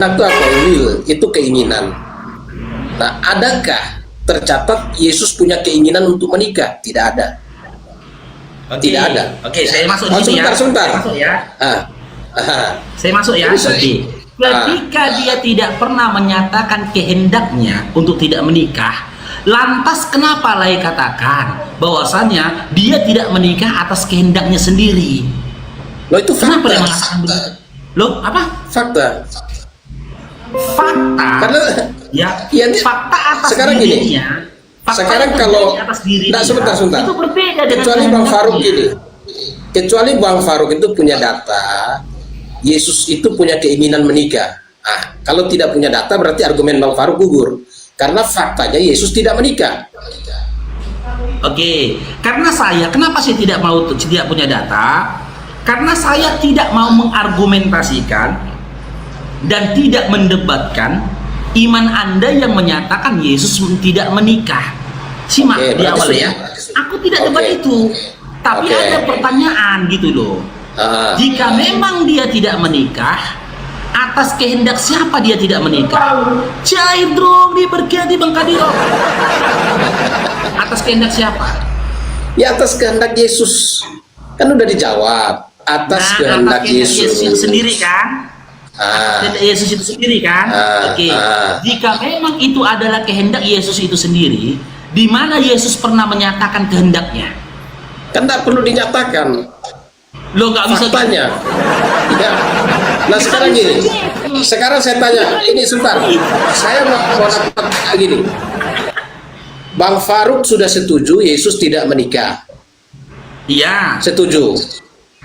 Itu apa? Will, itu keinginan. Nah, adakah tercatat Yesus punya keinginan untuk menikah? Tidak ada. Tidak ada. Oke, saya masuk sebentar, ya. sebentar. Saya masuk ya. Saya masuk ya. Ketika dia tidak pernah menyatakan kehendaknya untuk tidak menikah, lantas kenapa Lai katakan bahwasannya dia tidak menikah atas kehendaknya sendiri? Loh, itu fakta. Kenapa dia mengatakan begitu? Loh, apa? Fakta. Fakta. Karena ya, fakta atas sekarang dirinya. Gini, sekarang kalau sebentar, itu berbeda dengan kecuali Bang Faruk gini. Kecuali Bang Faruk itu punya data Yesus itu punya keinginan menikah. Kalau tidak punya data berarti argumen Bang Faruk gugur. Karena faktanya Yesus tidak menikah. Oke, karena kenapa saya tidak punya data? Karena saya tidak mau mengargumentasikan dan tidak mendebatkan iman Anda yang menyatakan Yesus tidak menikah. Simak di awal ya. Aku tidak debat itu. Tapi ada pertanyaan gitu loh. Jika memang dia tidak menikah, atas kehendak siapa dia tidak menikah? Cair dong, diberkati Bang Kadiro. Atas kehendak siapa? Ya atas kehendak Yesus. Kan udah dijawab. Atas kehendak Yesus itu sendiri kan? Kehendak Yesus itu sendiri kan? Oke. Jika memang itu adalah kehendak Yesus itu sendiri, di mana Yesus pernah menyatakan kehendaknya? Kan tidak perlu dinyatakan. Lo nggak bisa faktanya. Ya. Nah sekarang gini. Sekarang saya tanya. Ini sebentar. Saya mau dapat gini. Bang Faruk sudah setuju Yesus tidak menikah. Iya. Setuju.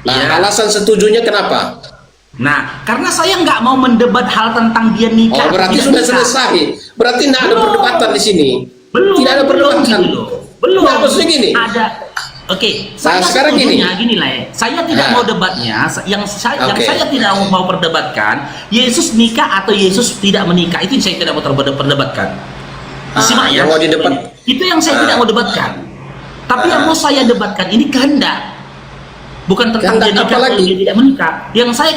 Nah, alasan setujunya kenapa? Nah, karena saya nggak mau mendebat hal tentang dia nikah. Oh, berarti sudah selesai. Berarti tidak ada perdebatan di sini. Tidak ada perdebatan. Belum. Nah, maksudnya gini. Ada. Oke, saya sekarang gini lah ya. Saya tidak mau debatnya. Yang saya tidak mau perdebatkan, Yesus nikah atau Yesus tidak menikah, itu yang saya tidak mau perdebatkan. Simak ya. Mau didebat. Itu yang saya tidak mau debatkan. Tapi yang mau saya debatkan ini kehendak. Bukan tentang dia nikah atau dia tidak menikah. Yang saya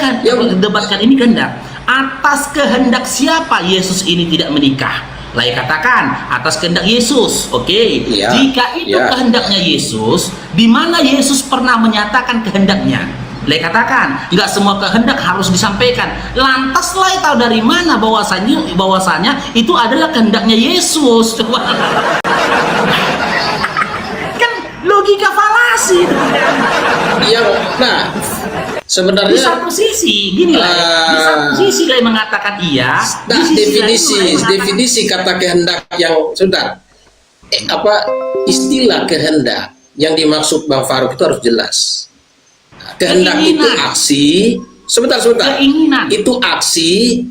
debatkan ini kehendak. Atas kehendak siapa Yesus ini tidak menikah? Lai katakan atas kehendak Yesus. Oke. Jika itu kehendaknya Yesus, di mana Yesus pernah menyatakan kehendaknya? Lai katakan nggak semua kehendak harus disampaikan. Lantas Lai tahu dari mana bahwasanya itu adalah kehendaknya Yesus? Kan logika falasi. Nah, sebenarnya di satu sisi gini lah, di satu sisi Lai mengatakan iya. Nah, definisi kata kehendak yang sudah istilah kehendak yang dimaksud Bang Faruk itu harus jelas. Kehendak itu aksi. Sebentar. Keinginan. Itu aksi.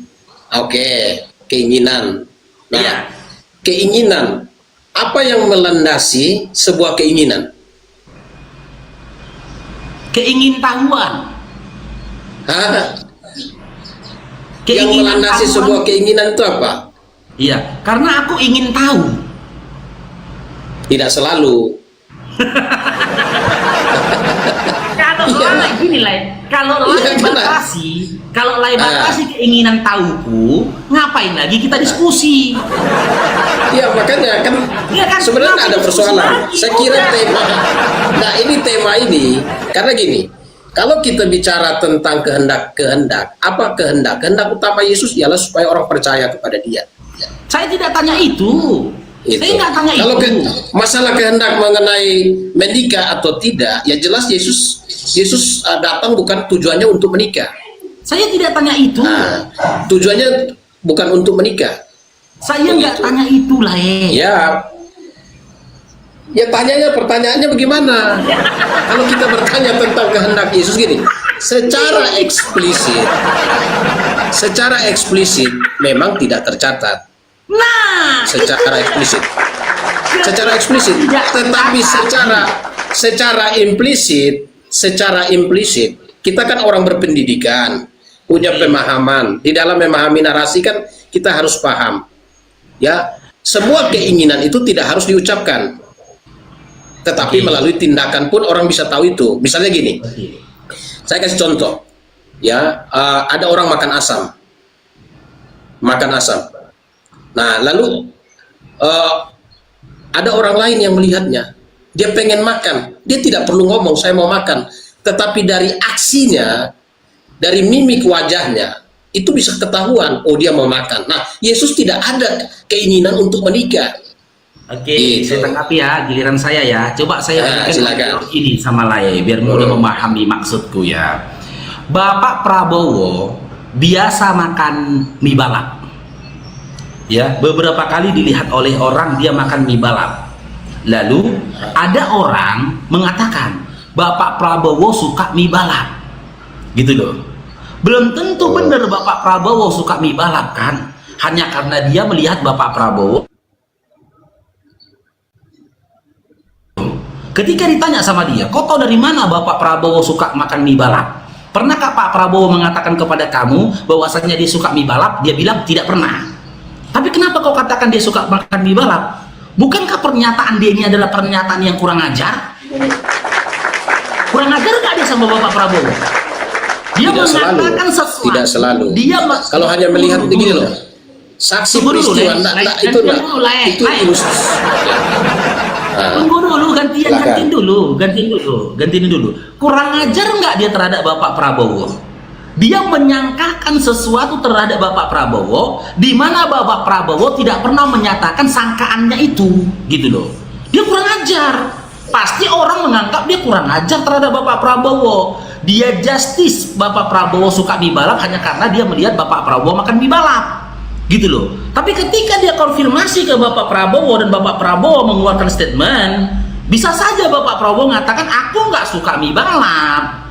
Keinginan. Nah, keinginan. Apa yang melandasi sebuah keinginan? Keingintahuan. Yang melandasi sebuah keinginan itu apa? Iya, karena aku ingin tahu. Tidak selalu. Kalau Lai batasi keinginan tahuku, ngapain lagi kita diskusi? Iya, makanya kan sebenarnya ada persoalan. Saya kira tema ini karena gini, kalau kita bicara tentang kehendak, apa kehendak? Kehendak utama Yesus ialah supaya orang percaya kepada Dia. Saya tidak tanya itu. Saya nggak tanya kalau itu. Masalah kehendak mengenai menikah atau tidak, ya jelas Yesus datang bukan tujuannya untuk menikah. Saya tidak tanya itu. Tujuannya bukan untuk menikah. Saya nggak tanya itu lah Ya pertanyaannya bagaimana? Kalau kita bertanya tentang kehendak Yesus gini, secara eksplisit memang tidak tercatat. Nah, secara eksplisit, tetapi secara implisit kita kan orang berpendidikan, punya pemahaman. Di dalam memahami narasi kan kita harus paham. Ya, semua keinginan itu tidak harus diucapkan. Tetapi melalui tindakan pun orang bisa tahu itu. Misalnya gini. Saya kasih contoh. Ya, ada orang makan asam. makan asam. Nah, lalu ada orang lain yang melihatnya, dia pengen makan, dia tidak perlu ngomong saya mau makan, tetapi dari aksinya, dari mimik wajahnya itu bisa ketahuan, oh dia mau makan. Nah, Yesus tidak ada keinginan untuk menikah. Oke, Gitu. saya tanggapi ya, giliran saya ya. Coba saya berikan silakan. ini sama Laye biar mudah memahami maksudku ya. Bapak Prabowo biasa makan mie balap. Ya, beberapa kali dilihat oleh orang dia makan mie balap. Lalu ada orang mengatakan Bapak Prabowo suka mie balap. Gitu loh. Belum tentu benar Bapak Prabowo suka mie balap kan? Hanya karena dia melihat Bapak Prabowo. Ketika ditanya sama dia, kau tahu dari mana Bapak Prabowo suka makan mie balap? Pernahkah Pak Prabowo mengatakan kepada kamu bahwasanya dia suka mie balap? Dia bilang tidak pernah. Tapi kenapa kau katakan dia suka makan mie balap? Bukankah pernyataan dia ini adalah pernyataan yang kurang ajar? Kurang ajar nggak dia sama Bapak Prabowo? Dia Tidak selalu. mengatakan sesuatu. Tidak selalu. Dia Kalau hanya melihat begini loh, saksi Tunggu dulu, peristiwa, Le. itu Gantian dulu, Le. itu Le. ilustrasi. Tunggu dulu, gantiin dulu. Kurang ajar nggak dia terhadap Bapak Prabowo? Dia menyangkakan sesuatu terhadap Bapak Prabowo, di mana Bapak Prabowo tidak pernah menyatakan sangkaannya itu, gitu loh. Dia kurang ajar. Pasti orang menganggap dia kurang ajar terhadap Bapak Prabowo. Dia justice Bapak Prabowo suka mie balap hanya karena dia melihat Bapak Prabowo makan mie balap, gitu loh. Tapi ketika dia konfirmasi ke Bapak Prabowo dan Bapak Prabowo mengeluarkan statement, bisa saja Bapak Prabowo mengatakan aku nggak suka mie balap.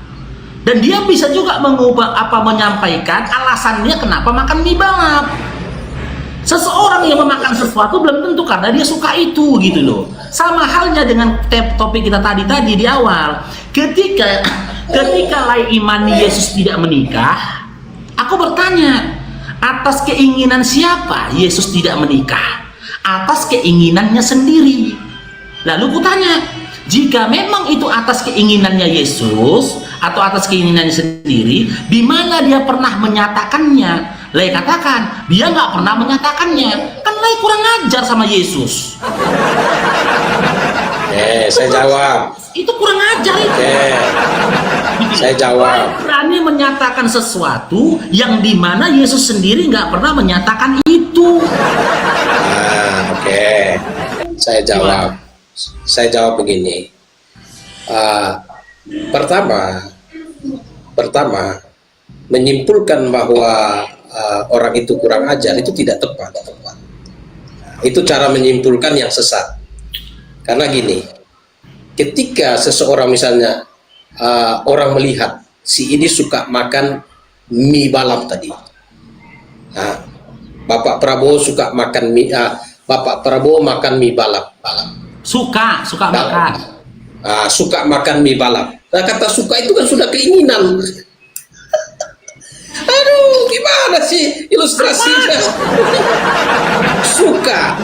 Dan dia bisa juga menyampaikan alasannya kenapa makan mie balap. Seseorang yang memakan sesuatu belum tentu karena dia suka itu, gitu loh. Sama halnya dengan topik kita tadi di awal. Ketika Lai imani Yesus tidak menikah, aku bertanya, atas keinginan siapa Yesus tidak menikah? Atas keinginannya sendiri. Lalu kutanya, jika memang itu atas keinginannya Yesus atau atas keinginannya sendiri, di mana dia pernah menyatakannya? Lai katakan dia nggak pernah menyatakannya. Kan Lai kurang ajar sama Yesus. Saya jawab. Itu kurang ajar itu. Saya jawab. Berani menyatakan sesuatu yang di mana Yesus sendiri nggak pernah menyatakan itu. Saya jawab. Saya jawab begini. Pertama, menyimpulkan bahwa orang itu kurang ajar itu tidak tepat. Itu cara menyimpulkan yang sesat. Karena gini, ketika seseorang misalnya orang melihat si ini suka makan mie balap tadi, Bapak Prabowo suka makan mie, Bapak Prabowo makan mie balap. Suka makan. Suka makan mie balap. Nah, kata suka itu kan sudah keinginan. Aduh, gimana sih ilustrasinya? Suka.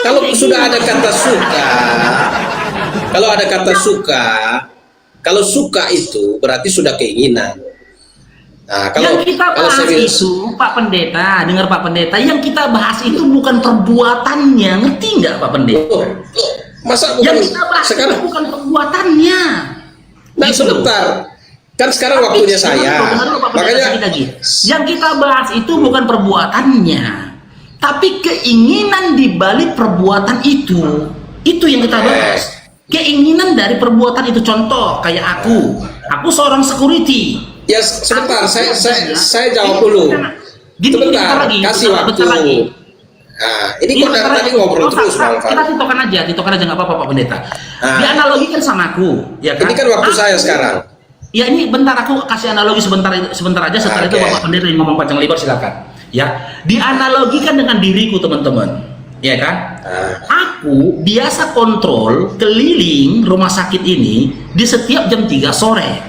Kalau sudah ada kata suka, kalau suka itu berarti sudah keinginan. Nah, yang kita bahas itu, Pak Pendeta, dengar Pak Pendeta, yang kita bahas itu bukan perbuatannya, ngerti nggak Pak Pendeta? Masa yang kita bahas sekarang itu bukan perbuatannya. Nah, sebentar. Kan sekarang waktunya saya. Makanya yang kita bahas itu bukan perbuatannya, tapi keinginan di balik perbuatan itu. Itu yang kita bahas. Keinginan dari perbuatan itu. Contoh kayak aku seorang security. Ya sebentar, saya jawab dulu. Sebentar, kasih waktu. Nah, ini kok dari tadi ngobrol terus, Bang Fad. Kita titokan aja nggak apa-apa Pak Pendeta. Dianalogikan sama aku, ya kan? Ini kan waktu saya sekarang. Ya ini bentar aku kasih analogi sebentar aja. Setelah itu Bapak Pendeta yang ngomong panjang lebar silakan. Ya, dianalogikan dengan diriku teman-teman, ya kan? Aku biasa kontrol keliling rumah sakit ini di setiap jam 3 sore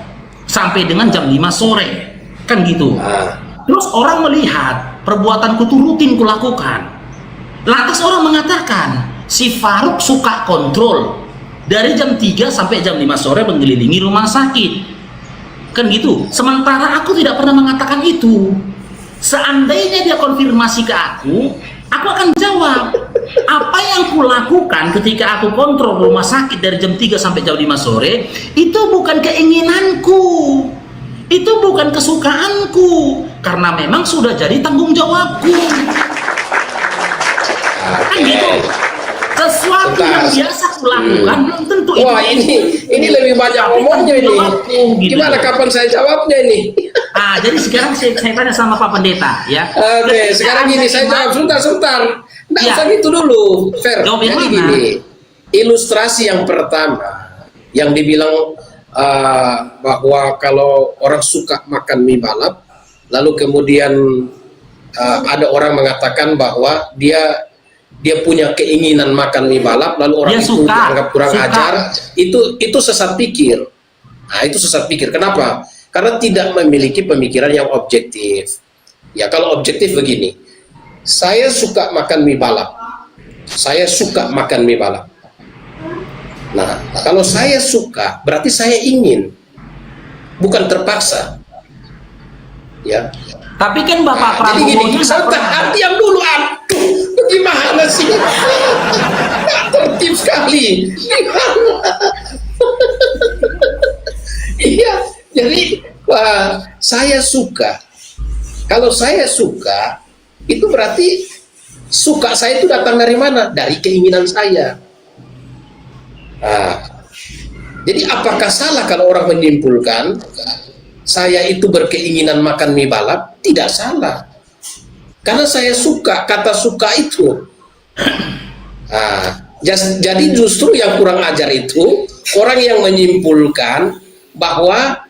sampai dengan jam 5 sore, kan gitu. Terus orang melihat perbuatanku itu rutin kulakukan. Lantas orang mengatakan si Faruk suka kontrol dari jam 3 sampai jam 5 sore mengelilingi rumah sakit, kan gitu. Sementara aku tidak pernah mengatakan itu. Seandainya dia konfirmasi ke aku akan jawab. Apa yang kulakukan ketika aku kontrol rumah sakit dari jam 3 sampai jam 5 sore, itu bukan keinginanku. Itu bukan kesukaanku. Karena memang sudah jadi tanggung jawabku. Kan gitu. Sesuatu yang biasa kulakukan belum tentu itu. Wah, ini lebih banyak ngomongnya ini. Gitu. Gimana kapan saya jawabnya ini? Jadi sekarang saya tanya sama Pak Pendeta ya. Oke, sekarang gini saya jawab sebentar. Nggak Ya. usah gitu dulu, Fer. Jawab yang Jadi mana? gini, ilustrasi yang pertama yang dibilang bahwa kalau orang suka makan mie balap, lalu kemudian ada orang mengatakan bahwa dia punya keinginan makan mie balap, lalu orang Dia itu suka, dianggap kurang suka. ajar, itu sesat pikir. Nah, itu sesat pikir. Kenapa? Karena tidak memiliki pemikiran yang objektif. Ya, kalau objektif begini, saya suka makan mie balap. Saya suka makan mie balap. Nah, kalau saya suka, berarti saya ingin, bukan terpaksa. Ya. Tapi kan Bapak Jadi Prabowo gini, diam dulu, aduh, gimana sih? Nggak tertib sekali. Iya, jadi saya suka. Kalau saya suka, itu berarti suka saya itu datang dari mana? Dari keinginan saya. Jadi apakah salah kalau orang menyimpulkan saya itu berkeinginan makan mie balap? Tidak salah. Karena saya suka, kata suka itu. Jadi justru yang kurang ajar itu orang yang menyimpulkan bahwa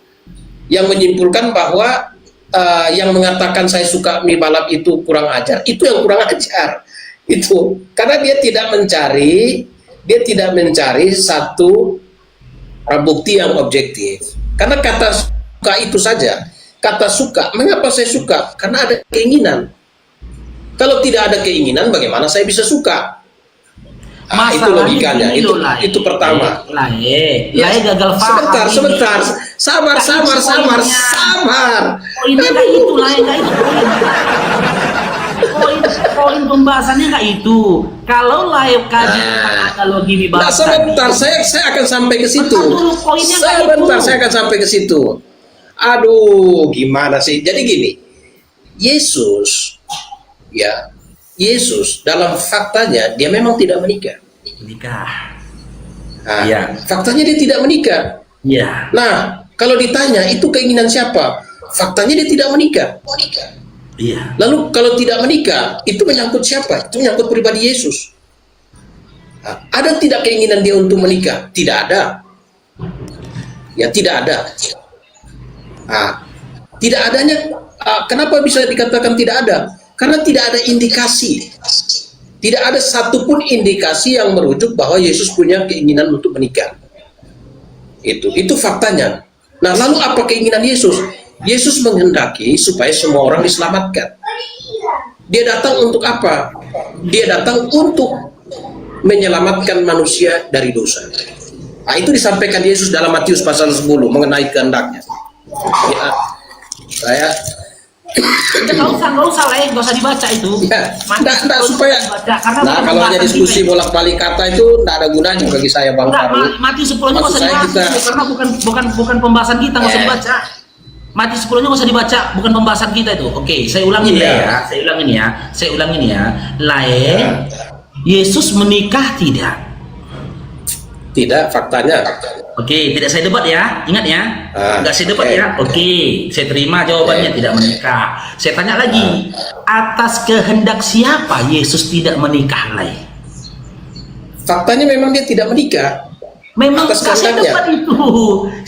yang mengatakan saya suka mie balap itu kurang ajar. Itu yang kurang ajar. Itu karena dia tidak mencari satu bukti yang objektif. Karena kata suka itu saja. Kata suka, mengapa saya suka? Karena ada keinginan. Kalau tidak ada keinginan, bagaimana saya bisa suka? Itu logikanya. Itu pertama. Gagal paham. Sebentar. Sabar. Poinnya nggak itu, nggak itu. Poin pembahasannya nggak itu. Kalau live kaji analogi mie balap. Sebentar, saya akan sampai ke situ. Sebentar, saya akan sampai ke situ. Aduh, gimana sih? Jadi gini, Yesus dalam faktanya dia memang tidak menikah. Faktanya dia tidak menikah. Iya. Nah, kalau ditanya itu keinginan siapa? Faktanya dia tidak menikah. Iya. Lalu kalau tidak menikah, itu menyangkut siapa? Itu menyangkut pribadi Yesus. Ada tidak keinginan dia untuk menikah? Tidak ada. Ya, tidak ada. Tidak adanya, kenapa bisa dikatakan tidak ada? Karena tidak ada indikasi. Tidak ada satupun indikasi yang merujuk bahwa Yesus punya keinginan untuk menikah. Itu faktanya. Nah, lalu apa keinginan Yesus? Yesus menghendaki supaya semua orang diselamatkan. Dia datang untuk apa? Dia datang untuk menyelamatkan manusia dari dosa. Itu disampaikan Yesus dalam Matius pasal 10 mengenai kehendaknya. Saya nggak usah dibaca itu. Supaya kalau hanya diskusi bolak-balik kata itu nggak ada gunanya bagi saya, Bang Faru. Matius 10-nya nggak usah dibahas karena bukan pembahasan kita, nggak usah dibaca. Matius 10-nya nggak usah dibaca, bukan pembahasan kita itu. Oke, saya ulangin ya. Yesus menikah tidak? Tidak, faktanya. Oke, tidak saya debat ya, ingat ya, nggak saya debat ya. Oke, saya terima jawabannya tidak menikah. Saya tanya lagi, atas kehendak siapa Yesus tidak menikah lagi? Faktanya memang dia tidak menikah. Memang saya debat itu.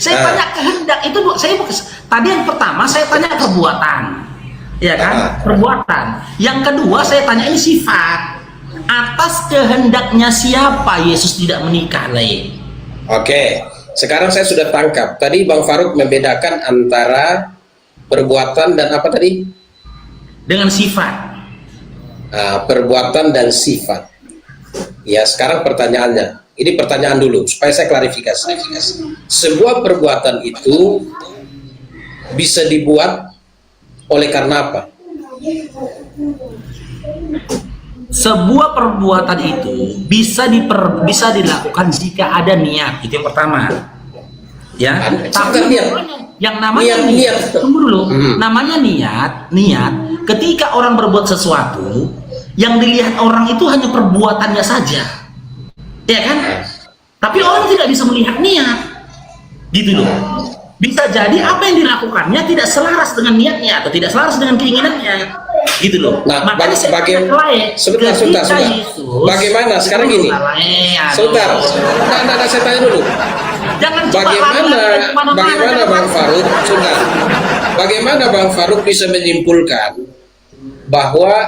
Saya tanya kehendak itu, tadi yang pertama saya tanya perbuatan, ya kan? Perbuatan. Yang kedua saya tanya ini sifat. Atas kehendaknya siapa Yesus tidak menikah lagi? Oke. Sekarang saya sudah tangkap. Tadi Bang Faruk membedakan antara perbuatan dan apa tadi? Dengan sifat. Perbuatan dan sifat. Ya, sekarang pertanyaannya. Ini pertanyaan dulu supaya saya klarifikasi. Sebuah perbuatan itu bisa dibuat oleh karena apa? Sebuah perbuatan itu bisa dilakukan jika ada niat. Itu yang pertama. Ya, tapi yang namanya niat, tunggu dulu. Namanya niat ketika orang berbuat sesuatu, yang dilihat orang itu hanya perbuatannya saja. Ya kan? Tapi orang tidak bisa melihat niat. Gitu loh. Bisa jadi apa yang dilakukannya tidak selaras dengan niatnya atau tidak selaras dengan keinginannya, gitu loh. Nah, sebentar. Bagaimana sekarang gini? Sebentar. Nah, saya tanya dulu. Bagaimana Bang Farouk? Sebentar. Bagaimana Bang Farouk bisa menyimpulkan bahwa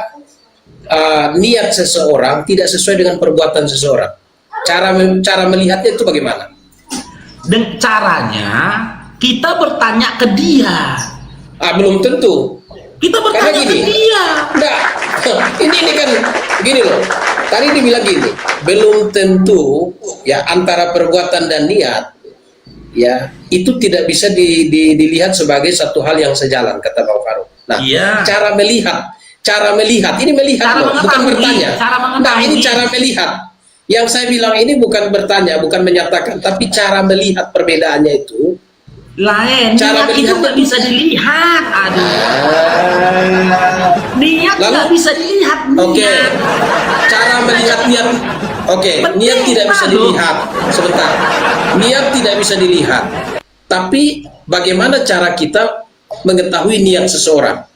niat seseorang tidak sesuai dengan perbuatan seseorang? Cara melihatnya itu bagaimana? Dan caranya kita bertanya ke dia. Belum tentu. Kita bertanya ke dia. Enggak. Ini kan gini loh. Tadi dibilang gini, belum tentu ya antara perbuatan dan niat ya itu tidak bisa dilihat sebagai satu hal yang sejalan, kata Bang Farouk. Nah, cara melihat ini melihat loh, bukan bertanya. Nah, ini cara melihat. Yang saya bilang ini bukan bertanya, bukan menyatakan, tapi cara melihat perbedaannya itu lain. Cara niat itu nggak bisa dilihat. Niat nggak bisa dilihat. Oke. Cara melihat niat. Niat tidak bisa dilihat. Sebentar. Niat tidak bisa dilihat. Tapi bagaimana cara kita mengetahui niat seseorang?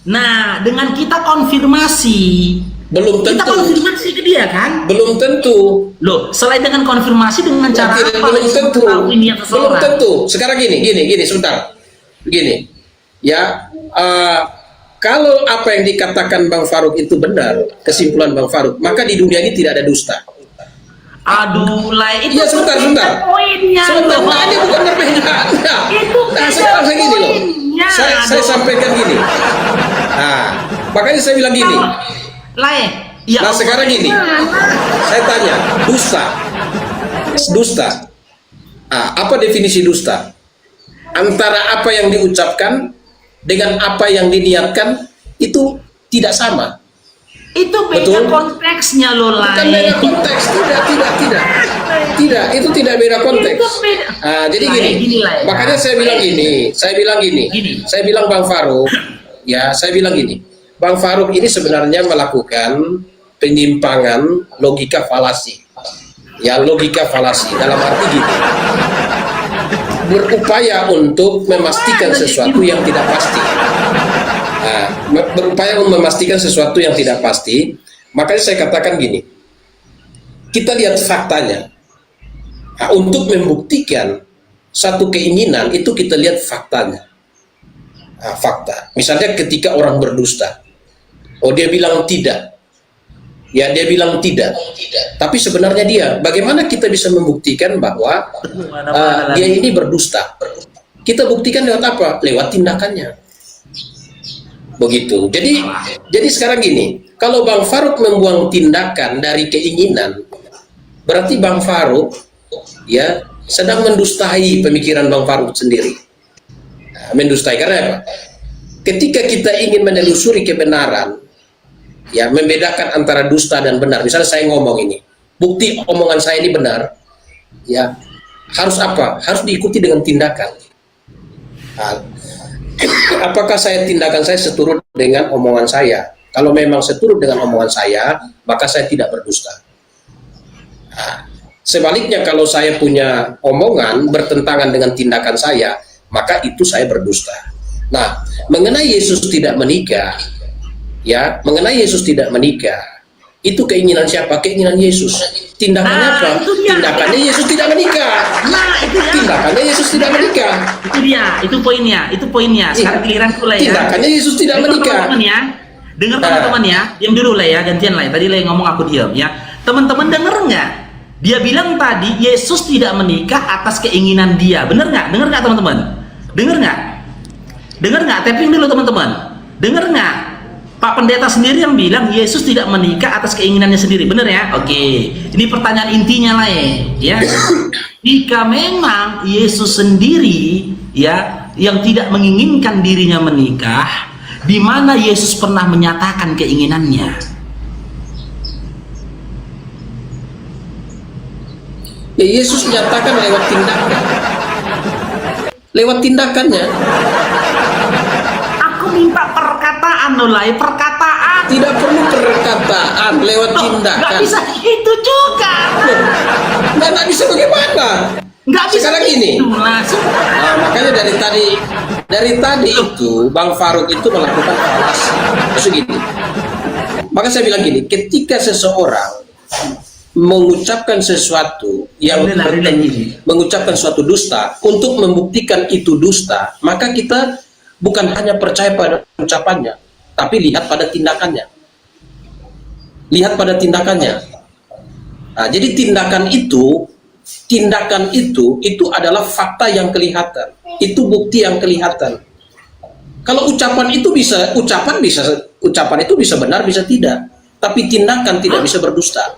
Nah, dengan kita konfirmasi. Belum tentu. Kita konfirmasi ke dia kan? Belum tentu. Loh, selain dengan konfirmasi dengan cara apa? Belum tentu. Belum tentu. Sekarang gini, sebentar. Begini. Ya, kalau apa yang dikatakan Bang Farouk itu benar, kesimpulan Bang Farouk, maka di dunia ini tidak ada dusta. Itu sebentar. Poinnya. Sebentar, ini bukan berbeda. Sekarang saya gini loh. Saya sampaikan gini. Makanya saya bilang gini. Sekarang gini, saya tanya, dusta. Apa definisi dusta? Antara apa yang diucapkan dengan apa yang diniatkan itu tidak sama. Itu beda konteksnya loh, Bukan beda konteks, tidak. Itu tidak beda konteks. Jadi gini, makanya saya bilang Bang Farouk, saya bilang gini. Bang Farouk ini sebenarnya melakukan penyimpangan logika falasi. Ya, logika falasi dalam arti gini. Berupaya untuk memastikan sesuatu yang tidak pasti. Berupaya untuk memastikan sesuatu yang tidak pasti. Makanya saya katakan gini. Kita lihat faktanya. Untuk membuktikan satu keinginan itu kita lihat faktanya. Fakta. Misalnya ketika orang berdusta. Dia bilang tidak. Ya, dia bilang tidak. Tapi sebenarnya bagaimana kita bisa membuktikan bahwa dia ini berdusta? Kita buktikan lewat apa? Lewat tindakannya. Begitu. Jadi sekarang gini, kalau Bang Farouk membuang tindakan dari keinginan, berarti Bang Farouk sedang mendustai pemikiran Bang Farouk sendiri. Mendustai karena apa? Ketika kita ingin menelusuri kebenaran, membedakan antara dusta dan benar. Misalnya saya ngomong ini, bukti omongan saya ini benar, harus apa? Harus diikuti dengan tindakan. Apakah tindakan saya seturut dengan omongan saya? Kalau memang seturut dengan omongan saya, maka saya tidak berdusta. Sebaliknya, kalau saya punya omongan bertentangan dengan tindakan saya, maka itu saya berdusta. Nah, mengenai Yesus tidak menikah, itu keinginan siapa? Keinginan Yesus. Tindakannya apa? Tindakannya Yesus tidak menikah. Tindakannya Yesus tidak menikah. Itu poinnya. Sekarang giliran pula ya. Tindakannya Yesus tidak menikah. Dengar teman-teman ya. Diam dulu lah ya, gantian lah. Tadi lah ngomong aku diam ya. Teman-teman denger nggak? Dia bilang tadi Yesus tidak menikah atas keinginan dia. Bener nggak? Dengar nggak teman-teman? Dengar nggak? Tapping dulu teman-teman. Dengar nggak? Pak Pendeta sendiri yang bilang Yesus tidak menikah atas keinginannya sendiri, benar ya? Oke, ini pertanyaan intinya lah ya. Jika memang Yesus sendiri yang tidak menginginkan dirinya menikah, di mana Yesus pernah menyatakan keinginannya. Ya, Yesus menyatakan lewat tindakan. Lewat tindakannya. Aku minta perkataan, Nolai, perkataan. Tidak perlu perkataan, lewat tindakan. Nggak bisa itu juga. Nggak bisa bagaimana? Nggak bisa. Sekarang gini. Nah, makanya dari tadi itu Bang Faruk itu melakukan falasi. Maksud gini. Maka saya bilang gini, ketika seseorang mengucapkan sesuatu yang mengucapkan suatu dusta untuk membuktikan itu dusta, maka kita bukan hanya percaya pada ucapannya, tapi lihat pada tindakannya. Lihat pada tindakannya. Nah, jadi tindakan itu adalah fakta yang kelihatan. Itu bukti yang kelihatan. Kalau ucapan itu ucapan itu bisa benar, bisa tidak. Tapi tindakan tidak bisa berdusta.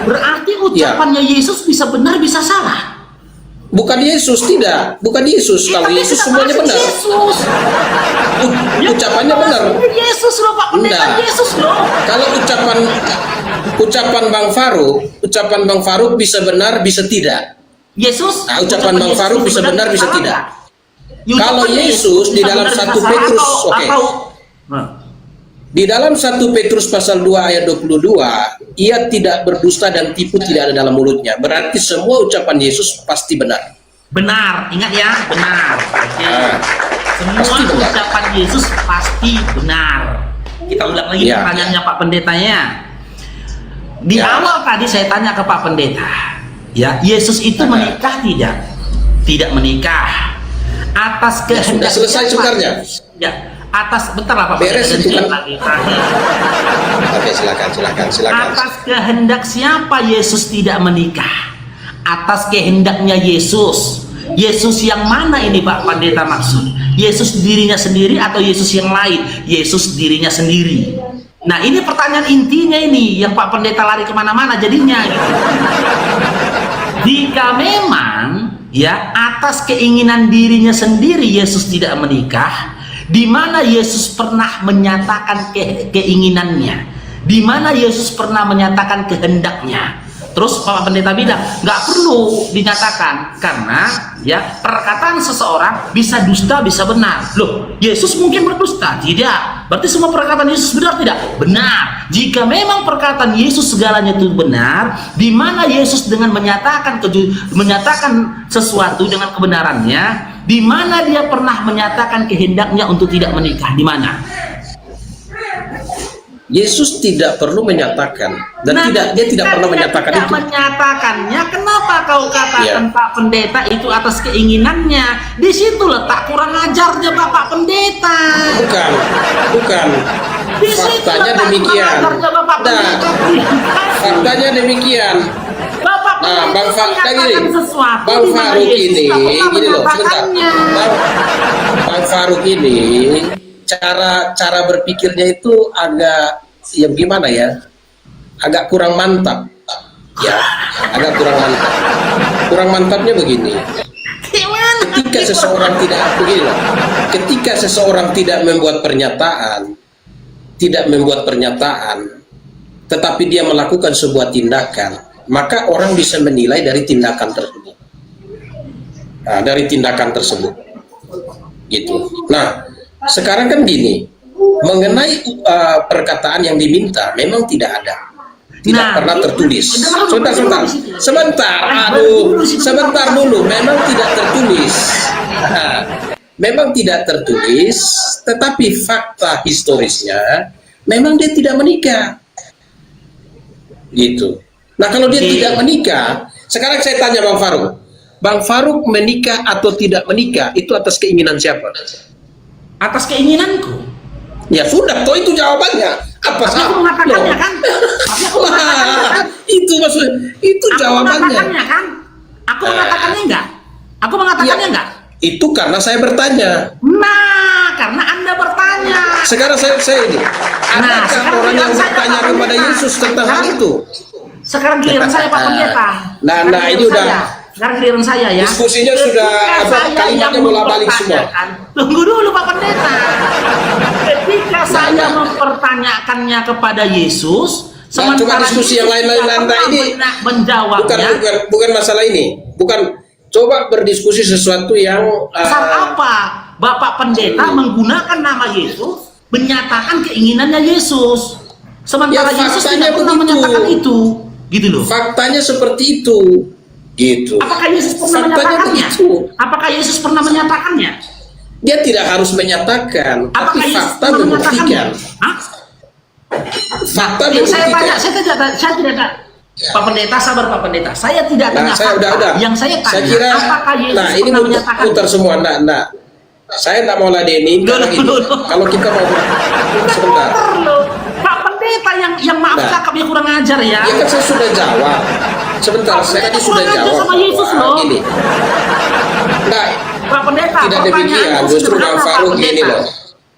Berarti ucapannya Yesus bisa benar, bisa salah. Bukan Yesus, tidak. Bukan Yesus. Kalau Yesus semuanya benar. Yesus. Ucapannya benar. Yesus loh, Pak Pendeta. Yesus loh. Kalau ucapan Bang Faruk bisa benar, bisa tidak. Yesus. Nah, ucapan Bang Faruk bisa benar, bisa tidak. Kalau Yesus di dalam 1 Petrus, oke. Di dalam 1 Petrus pasal 2 ayat 22, ia tidak berdusta dan tipu tidak ada dalam mulutnya. Berarti semua ucapan Yesus pasti benar. Benar, ingat ya, benar. Oke. Semua ucapan Yesus pasti benar. Kita ulang lagi pertanyaannya Pak Pendetanya. Di awal tadi saya tanya ke Pak Pendeta, ya, Yesus itu menikah tidak? Tidak menikah. Atas kehendak. Sudah selesai sebenarnya. Ya. Atas, bentar lah Pak. Beres itu kan. Oke, silakan. Atas kehendak siapa Yesus tidak menikah? Atas kehendaknya Yesus. Yesus yang mana ini Pak Pendeta maksud? Yesus dirinya sendiri atau Yesus yang lain? Yesus dirinya sendiri. Nah, ini pertanyaan intinya ini yang Pak Pendeta lari kemana-mana jadinya gitu. Jika memang ya atas keinginan dirinya sendiri Yesus tidak menikah, di mana Yesus pernah menyatakan keinginannya, di mana Yesus pernah menyatakan kehendaknya. Terus Pak Pendeta bilang nggak perlu dinyatakan karena ya perkataan seseorang bisa dusta bisa benar. Loh, Yesus mungkin berdusta? Tidak. Berarti semua perkataan Yesus benar tidak? Benar. Jika memang perkataan Yesus segalanya itu benar, di mana Yesus dengan menyatakan sesuatu dengan kebenarannya, di mana dia pernah menyatakan kehendaknya untuk tidak menikah? Di mana? Yesus tidak perlu menyatakan dan dia tidak pernah menyatakan itu. Menyatakannya, kenapa kau katakan Pak Pendeta itu atas keinginannya? Di situ letak kurang ajarnya Bapak Pendeta. Bukan. Faktanya demikian. Faktanya demikian. Bang Faruk ini, gini loh, sebentar. Bang Faruk ini cara berpikirnya itu agak ya gimana ya, agak kurang mantap ya, agak kurang mantap. Kurang mantapnya begini, ketika seseorang tidak membuat pernyataan tetapi dia melakukan sebuah tindakan, maka orang bisa menilai dari tindakan tersebut. Gitu. Nah, sekarang kan gini, mengenai perkataan yang diminta memang tidak ada, pernah tertulis. Sebentar dulu, memang tidak tertulis. Memang tidak tertulis, tetapi fakta historisnya memang dia tidak menikah. Gitu. Nah, kalau dia tidak menikah, sekarang saya tanya Bang Faruk menikah atau tidak menikah itu atas keinginan siapa? Atas keinginanku. Ya sudah, toh itu jawabannya. Apa sih? Aku mengatakannya kan? Itu maksudnya, itu jawabannya. Aku mengatakannya enggak? Aku mengatakannya enggak? Itu karena saya bertanya. Nah, karena Anda bertanya. Sekarang saya ini. Adakah orang yang bertanya kepada Yesus tentang hal itu? Sekarang giliran saya Pak Pendeta. Nah ini sekarang giliran saya ya. Diskusinya Ketika sudah saya kalimatnya yang bola-balik semua. mempertanyakan, tunggu dulu Pak Pendeta. Ketika saya mempertanyakannya kepada Yesus, Nah, coba diskusi yang lain-lain Anda ini menjawabnya. bukan masalah ini, bukan, coba berdiskusi sesuatu yang Pasal apa Bapak Pendeta menggunakan nama Yesus menyatakan keinginannya Yesus, sementara Ya, Yesus faktanya tidak pernah begitu. menyatakan itu, gitu loh. faktanya seperti itu, gitu. Apakah Yesus pernah Faktanya menyatakannya? begitu. Apakah Yesus pernah menyatakannya? Dia tidak harus menyatakan, Apakah tapi Yesus fakta pernah membuktikan. Hah? Fakta Yang saya membuktikan. tanya, saya tidak. Pak Pendeta, sabar Pak Pendeta. Saya tidak tanya Nah, saya fakta. udah. Yang saya tanya, kira, apakah Yesus nah ini pernah menyatakan? putar semua, enggak. Saya enggak mau ladenin. Loh, Karena gini, loh, loh. kalau kita mau sebentar. Putar loh. Pak Pendeta yang maaf Nah. cakapnya kurang ajar ya. Ya kan saya sudah jawab. Sebentar, Pak saya Pendeta tadi sudah kurang ajar jawab. sama Yesus bahwa loh. Gini. Nah, Pak Pendeta, tidak demikian. pertanyaanku Justru sederhana, Bang Pak Faruk Pendeta. gini loh.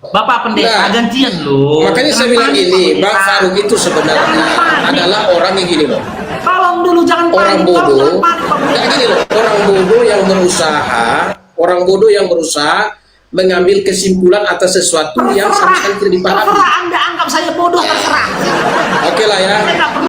Bapak Pendeta, Nah, gantian loh. Makanya saya Jangan bilang panik, gini, Pak Bang Pendeta. Faruk itu sebenarnya Jangan panik. adalah orang yang gini loh. Tolong dulu, jangan Orang panik. Tolong bodoh, jangan panik, Pak nggak Pendeta. gini loh, orang bodoh yang berusaha mengambil kesimpulan atas sesuatu yang sama sekali tidak dipahami. Terserah Anda anggap saya bodoh, terserah. Oke lah ya. Saya nggak perlu